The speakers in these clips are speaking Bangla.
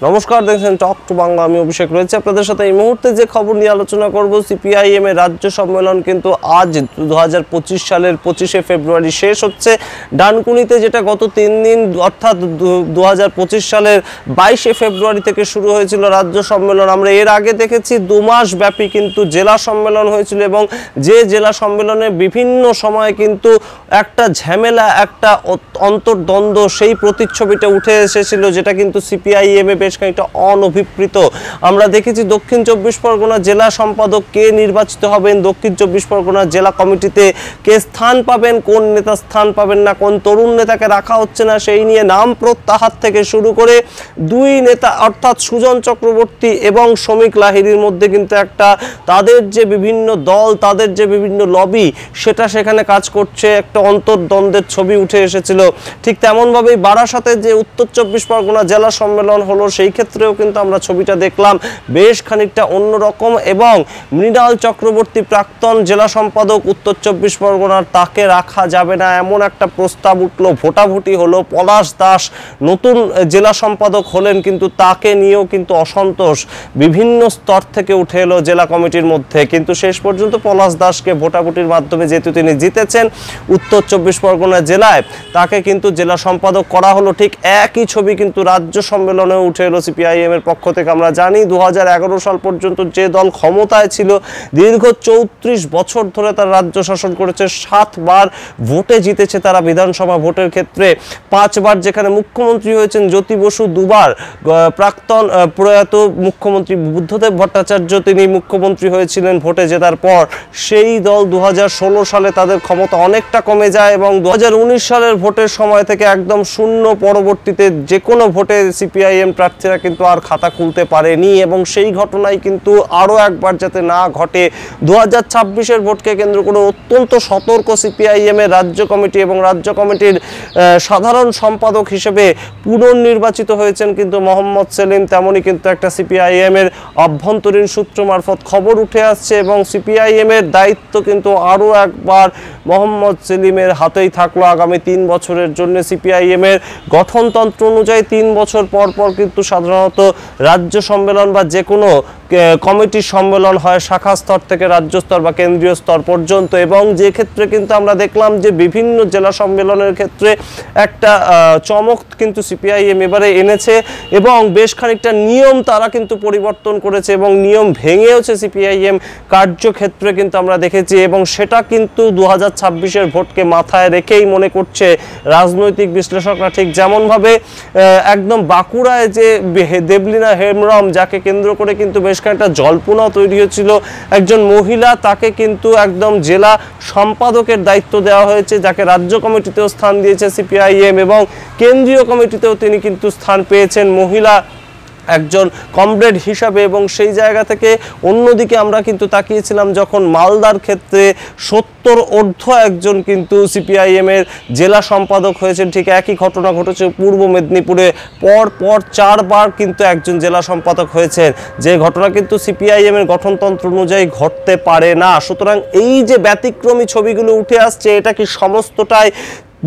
নমস্কার, দেখছেন টক টু বাংলা। আমি অভিষেক রয়েছে আপনাদের সাথে। এই মুহূর্তে যে খবর নিয়ে আলোচনা করব, সিপিআইএম এর রাজ্য সম্মেলন কিন্তু আজ 2025 সালের 25শে ফেব্রুয়ারি শেষ হচ্ছে। ডানকুনিতে যেটা গত 3 দিন অর্থাৎ 2025 সালের 22শে ফেব্রুয়ারি থেকে শুরু হয়েছিল রাজ্য সম্মেলন। আমরা এর আগে দেখেছি 2 মাস ব্যাপী কিন্তু জেলা সম্মেলন হয়েছিল এবং যে জেলা সম্মেলনে বিভিন্ন সময় কিন্তু একটা ঝামেলা, একটা অন্তর্দ্বন্দ্ব, সেই প্রতিচ্ছবিটা উঠে এসেছিল, যেটা কিন্তু সিপিআইএম এ বেশ খানিকটা অনভিপ্রেত। আমরা দেখেছি দক্ষিণ 24 পরগনা জেলা সম্পাদক কে নির্বাচিত হবেন, দক্ষিণ 24 পরগনা জেলা কমিটিতে কে স্থান পাবেন, কোন নেতা স্থান পাবেন না, কোন তরুণ নেতাকে রাখা হচ্ছে না, সেই নিয়ে নাম প্রত্যাহার থেকে শুরু করে 2 নেতা অর্থাৎ সুজন চক্রবর্তী এবং শ্রমিক লাহিড়ীর মধ্যে কিন্তু একটা তাদের যে বিভিন্ন দল, তাদের যে বিভিন্ন লবি, সেটা সেখানে কাজ করছে, একটা অন্তর্দ্বন্দ্বের ছবি উঠে এসেছিল। ঠিক তেমনভাবেই বারাসাতে যে উত্তর 24 পরগনা জেলা সম্মেলন হলো, সেই ক্ষেত্রেও কিন্তু আমরা ছবিটা দেখলাম বেশ খানিকটা অন্যরকম। এবং মৃণাল চক্রবর্তী প্রাক্তন জেলা সম্পাদক উত্তর 24 পরগনার, তাকে রাখা যাবে না এমন একটা প্রস্তাব উঠলো, ভোটাভুটি হলো। পলাশ দাস নতুন জেলা সম্পাদক হলেন, কিন্তু তাকে নিয়েও কিন্তু অসন্তোষ বিভিন্ন স্তর থেকে উঠে এলো জেলা কমিটির মধ্যে। কিন্তু শেষ পর্যন্ত পলাশ দাসকে ভোটাভুটির মাধ্যমে, যেহেতু তিনি জিতেছেন উত্তর 24 পরগনা জেলায়, তাকে কিন্তু জেলা সম্পাদক করা হলো। ঠিক একই ছবি কিন্তু রাজ্য সম্মেলনে উঠে এলো সিপিআইএম এর পক্ষ থেকে। আমরা জানি 2011 সাল পর্যন্ত যে দল ক্ষমতায় ছিল, দীর্ঘ 34 বছর ধরে তার রাজ্য শাসন করেছে, 7 বার ভোটে জিতেছে তারা বিধানসভা ভোটের ক্ষেত্রে, 5 বার যেখানে মুখ্যমন্ত্রী হয়েছেন জ্যোতি বসু, 2 বার প্রাক্তন প্রয়াত মুখ্যমন্ত্রী বুদ্ধদেব ভট্টাচার্য তিনি মুখ্যমন্ত্রী হয়েছিলেন ভোটে জেতার পর। সেই দল 2016 সালে তাদের ক্ষমতা অনেকটা কমে যায় এবং 2019 সালের ভোটের সময় থেকে একদম শূন্য, পরবর্তীতে যে কোনো ভোটে সিপিআইএম প্রার্থীরা কিন্তু আর খাতা খুলতে পারেনি। এবং সেই ঘটনাই কিন্তু আরও একবার যাতে না ঘটে, 2026-এর ভোটকে কেন্দ্র করে অত্যন্ত সতর্ক সিপিআইএম এর রাজ্য কমিটি। এবং রাজ্য কমিটির সাধারণ সম্পাদক হিসেবে পুনর্নির্বাচিত হয়েছেন কিন্তু মোহাম্মদ সেলিম। তেমনই কিন্তু একটা সিপিআইএম এর অভ্যন্তরীণ সূত্র মারফত খবর উঠে আসছে এবং সিপিআইএম এর দায়িত্ব কিন্তু আরও একবার মোহাম্মদ সেলিমের হাতেই থাকলো আগামী 3 বছরের জন্য। সিপিআইএম এর গঠনতন্ত্র অনুযায়ী 3 বছর পর পর কিন্তু সাধারণত রাজ্য সম্মেলন বা যে কোনো কমিটির সম্মেলন হয়, শাখা স্তর থেকে রাজ্য স্তর বা কেন্দ্রীয় স্তর পর্যন্ত। এবং যে ক্ষেত্রে কিন্তু আমরা দেখলাম যে বিভিন্ন জেলা সম্মেলনের ক্ষেত্রে একটা চমক কিন্তু সিপিআইএম এবারে এনেছে এবং বেশ খানিকটা নিয়ম তারা কিন্তু পরিবর্তন করেছে এবং নিয়ম ভেঙেওছে সিপিআইএম কার্যক্ষেত্রে কিন্তু আমরা দেখেছি। এবং সেটা কিন্তু 2026-এর ভোটকে মাথায় রেখেই মনে করছে রাজনৈতিক বিশ্লেষকরা। ঠিক যেমনভাবে একদম বাঁকুড়ায় যে দেবলীনা হেমব্রম, যাকে কেন্দ্র করে কিন্তু বেশ একটা জল্পনা তৈরি হয়েছিল, একজন মহিলা, তাকে কিন্তু একদম জেলা সম্পাদকের দায়িত্ব দেওয়া হয়েছে, যাকে রাজ্য কমিটিতেও স্থান দিয়েছে সিপিআইএম এবং কেন্দ্রীয় কমিটিতেও তিনি কিন্তু স্থান পেয়েছেন মহিলা একজন কমরেড হিসাবে। এবং সেই জায়গা থেকে অন্যদিকে আমরা কিন্তু তাকিয়েছিলাম যখন মালদার ক্ষেত্রে 70 ঊর্ধ্ব একজন কিন্তু সিপিআইএম এর জেলা সম্পাদক হয়েছেন। ঠিক একই ঘটনা ঘটেছে পূর্ব মেদিনীপুরে, পর 4 বার কিন্তু একজন জেলা সম্পাদক হয়েছেন, যে ঘটনা কিন্তু সিপিআইএম এর গঠনতন্ত্র অনুযায়ী ঘটতে পারে না। সুতরাং এই যে ব্যতিক্রমী ছবিগুলো উঠে আসছে, এটা কি সমস্তটাই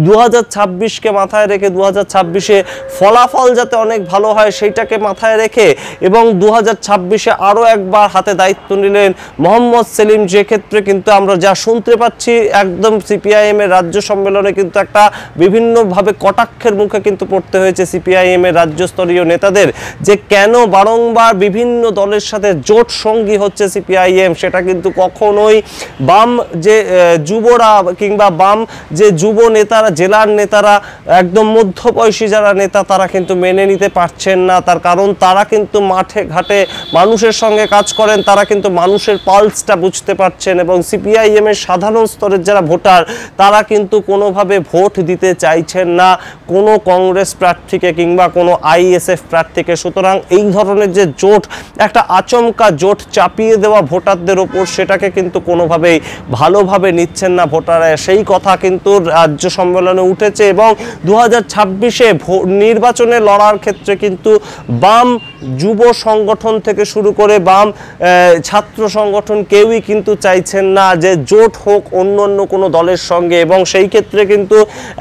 2026-কে মাথায় রেখে 2026-এ ফলাফল যাতে অনেক ভালো হয় সেইটাকে মাথায় রেখে, এবং 2026-এ আরও একবার হাতে দায়িত্ব নিলেন মোহাম্মদ সেলিম, যে ক্ষেত্রে কিন্তু আমরা যা শুনতে পাচ্ছি একদম সিপিআইএম এর রাজ্য সম্মেলনে কিন্তু একটা বিভিন্নভাবে কটাক্ষের মুখে কিন্তু পড়তে হয়েছে সিপিআইএম এর রাজ্যস্তরীয় নেতাদের, যে কেন বারংবার বিভিন্ন দলের সাথে জোট সঙ্গী হচ্ছে সিপিআইএম। সেটা কিন্তু কখনোই বাম যে যুবরা কিংবা বাম যে যুব নেতা, জেলার নেতারা, একদম মধ্যবয়সী যারা নেতা, তারা কিন্তু মেনে নিতে পারছেন না। তার কারণ তারা কিন্তু মাঠে ঘাটে মানুষের সঙ্গে কাজ করেন, তারা কিন্তু মানুষের পালসটা বুঝতে পারছেন। এবং সিপিআইএম এর সাধারণ স্তরের যারা ভোটার, তারা কিন্তু কোনোভাবে ভোট দিতে চাইছেন না কোনো কংগ্রেস প্রার্থীকে কিংবা কোনো আইএসএফ প্রার্থীকে। সুতরাং এই ধরনের যে জোট, একটা আচমকা জোট চাপিয়ে দেওয়া ভোটারদের ওপর, সেটাকে কিন্তু কোনোভাবেই ভালোভাবে নিচ্ছেন না ভোটাররা। সেই কথা কিন্তু রাজ্য সম্মেলনে উঠেছে এবং 2026-এ নির্বাচনে লড়ার ক্ষেত্রে কিন্তু বাম যুব সংগঠন থেকে শুরু করে বাম ছাত্র সংগঠন কেউই কিন্তু চাইছেন না যে জোট হোক অন্য অন্য কোনো দলের সঙ্গে, এবং সেই ক্ষেত্রে কিন্তু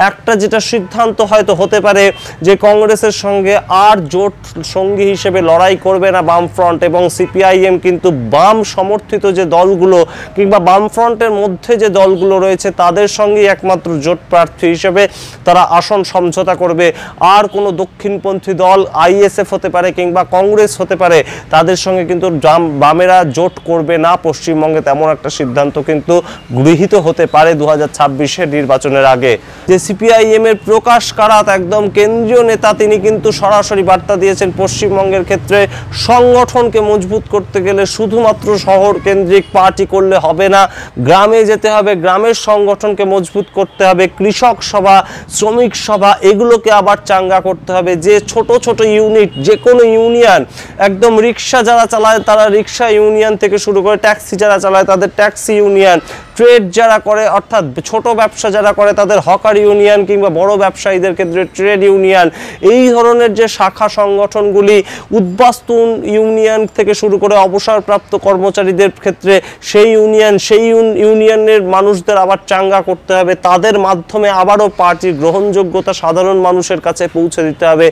একটা যেটা সিদ্ধান্ত হয়তো হতে পারে যে কংগ্রেসের সঙ্গে আর জোট সঙ্গী হিসেবে লড়াই করবে না বামফ্রন্ট, এবং সিপিআইএম কিন্তু বাম সমর্থিত যে দলগুলো কিংবা বামফ্রন্টের মধ্যে যে দলগুলো রয়েছে তাদের সঙ্গেই একমাত্র জোট প্রার্থী হিসেবে তারা আসন সমঝোতা করবে। আর কোনো দক্ষিণপন্থী দল আইএসএফ হতে পারে কিংবা কংগ্রেস হতে পারে তাদের সঙ্গে কিন্তু বামেরা জোট করবে না পশ্চিমবঙ্গে, তেমন একটা সিদ্ধান্ত কিন্তু গৃহীত হতে পারে 2026-এর নির্বাচনের আগে। যে সিপিআইএম এর প্রকাশ কারাত একদম কেন্দ্রীয় নেতা, তিনি কিন্তু সরাসরি বার্তা দিয়েছেন পশ্চিমবঙ্গের ক্ষেত্রে সংগঠনকে মজবুত করতে গেলে শুধুমাত্র শহর কেন্দ্রিক পার্টি করলে হবে না, গ্রামে যেতে হবে, গ্রামের সংগঠনকে মজবুত করতে হবে, কৃষক সভা, শ্রমিক সভা এগুলোকে আবার চাঙ্গা করতে হবে। যে ছোট ছোট ইউনিট, যে কোনো ইউনিয়ন, একদম রিক্সা যারা চালায় তারা রিক্সা ইউনিয়ন থেকে শুরু করে ট্যাক্সি যারা চালায় তাদের ট্যাক্সি ইউনিয়ন, ট্রেড যারা করে অর্থাৎ ছোট ব্যবসা যারা করে তাদের হকার ইউনিয়ন কিংবা বড় ব্যবসায়ীদের ক্ষেত্রে ট্রেড ইউনিয়ন, এই ধরনের যে শাখা সংগঠনগুলি, উদ্বাস্তুন ইউনিয়ন থেকে শুরু করে অবসরপ্রাপ্ত কর্মচারীদের ক্ষেত্রে সেই ইউনিয়ন, সেই ইউনিয়নের মানুষদের আবার চাঙ্গা করতে হবে, তাদের মাধ্যমে আবারও পার্টির গ্রহণযোগ্যতা সাধারণ মানুষের কাছে পৌঁছে দিতে হবে,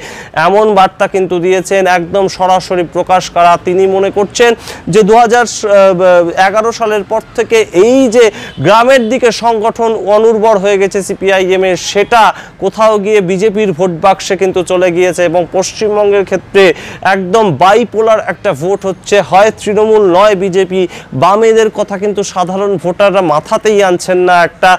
এমন বার্তা কিন্তু দিয়েছেন একদম সরাসরি প্রকাশ করা। তিনি মনে করছেন যে 2011 সালের পর থেকে এই যে গ্রামের দিকে সংগঠন অনুর্বর হয়ে গেছে সিপিআইএম এর, সেটা কোথাও গিয়ে বিজেপির ভোট বাক্সে কিন্তু চলে গিয়েছে এবং পশ্চিমবঙ্গের ক্ষেত্রে একদম বাইপোলার একটা ভোট হচ্ছে, হয় তৃণমূল নয় বিজেপি। বামেদের কথা কিন্তু সাধারণ ভোটাররা মাথাতেই আনছেন না একটা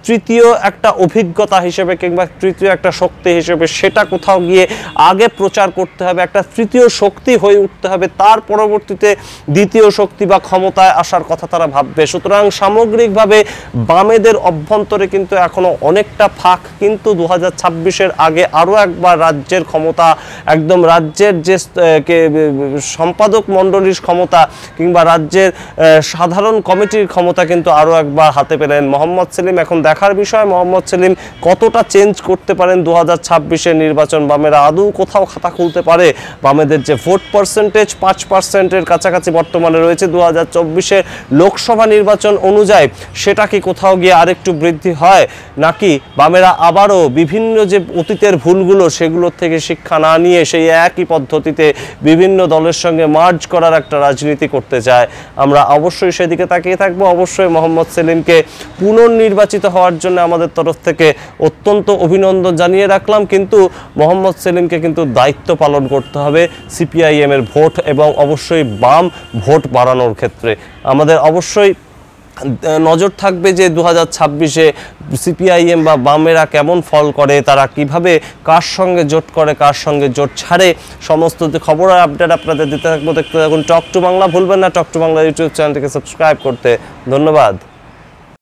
তৃতীয় একটা অভিজ্ঞতা হিসেবে কিংবা তৃতীয় একটা শক্তি হিসেবে, সেটা কোথাও গিয়ে আগে প্রচার করতে হবে, একটা তৃতীয় শক্তি হয়ে উঠতে হবে, তার পরবর্তীতে দ্বিতীয় শক্তি বা ক্ষমতায় আসার কথা তারা ভাববে। সুতরাং সামগ্রিকভাবে বামেদের অভ্যন্তরে কিন্তু এখনো অনেকটা ফাঁক, কিন্তু 2026-এর আগে আরও একবার রাজ্যের ক্ষমতা, একদম রাজ্যের যে সম্পাদক মণ্ডলীর ক্ষমতা কিংবা রাজ্যের সাধারণ কমিটির ক্ষমতা কিন্তু আরও একবার হাতে পেলেন মোহাম্মদ সেলিম। এখন দেখার বিষয় মোহাম্মদ সেলিম কতটা চেঞ্জ করতে পারেন 2026-এর নির্বাচন, বামেরা আদৌ কোথাও খাতা খুলতে পারে, বামেদের যে ভোট পার্সেন্টেজ 5%-এর কাছাকাছি বর্তমানে রয়েছে 2024-এর লোকসভা নির্বাচন অনুযায়ী, সেটা কি কোথাও গিয়ে আরেকটু বৃদ্ধি হয়, নাকি বামেরা আবারও বিভিন্ন যে অতীতের ভুলগুলো সেগুলোর থেকে শিক্ষা না নিয়ে সেই একই পদ্ধতিতে বিভিন্ন দলের সঙ্গে মার্জ করার একটা রাজনীতি করতে চায়। আমরা অবশ্যই সেদিকে তাকিয়ে থাকবো। অবশ্যই মোহাম্মদ সেলিমকে পুনর্নির্বাচিত হওয়ার জন্য আমাদের তরফ থেকে অত্যন্ত অভিনন্দন জানিয়ে রাখলাম, কিন্তু মোহাম্মদ সেলিমকে কিন্তু দায়িত্ব পালন করতে হবে সিপিআইএম এর ভোট এবং অবশ্যই বাম ভোট বাড়ানোর ক্ষেত্রে। আমাদের অবশ্যই নজর থাকবে যে 2026-এ সিপিআইএম বা বামেরা কেমন ফল করে, তারা কিভাবে কার সঙ্গে জোট করে, কার সঙ্গে জোট ছাড়ে, সমস্ত খবর আর আপডেট আপনাদের দিতে থাকবো। দেখতে থাকুন টক টু বাংলা। ভুলবেন না টক টু বাংলা ইউটিউব চ্যানেলটিকে সাবস্ক্রাইব করতে। ধন্যবাদ।